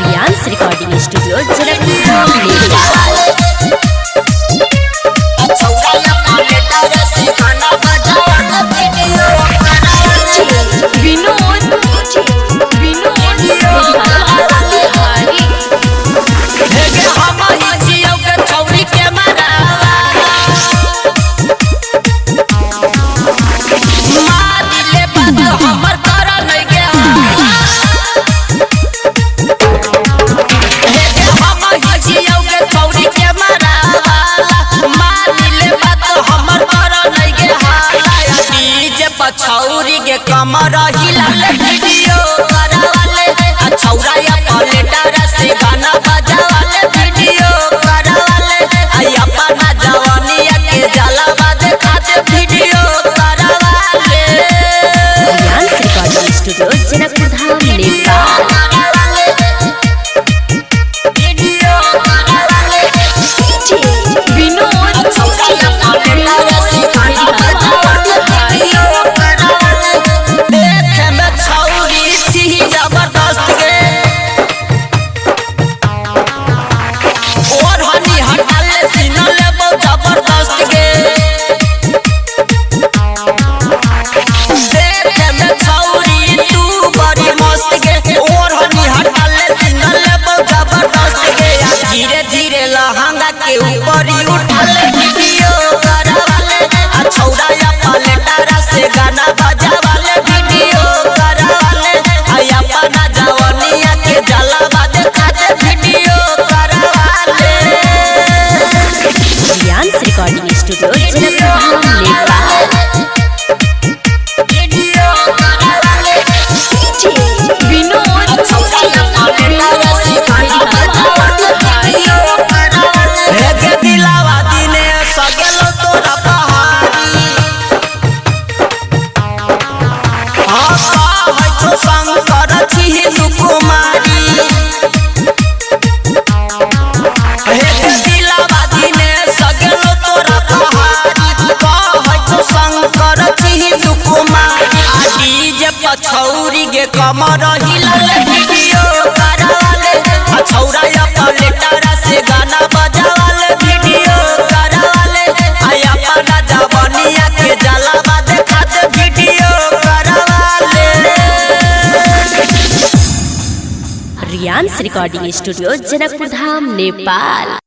रियांस recording studio छौरी के कमर हिलाले वीडियो करवाले छौरा या पलेटर से गाना बजावाले वीडियो करवाले अपना जवानिया के जलवा दिखाते video करवाले। रियांस recording studio Janakpur Dham Nepal. लहंगा के ऊपर उठाले वीडियो करवाले छौरा या पलेटर से गाना बजावाले वीडियो करवाले अपना जवानिया के जलवा दिखाते video करवाले। रियांस recording studio Janakpur Dham Nepal. छौरी के कमर हिलाले वीडियो करवाले छौरा या पलेटर से गाना बजावाले वीडियो करवाले अपना जवानिया के जलवा दिखाते video करवाले। रियांस recording studio Janakpur Dham Nepal.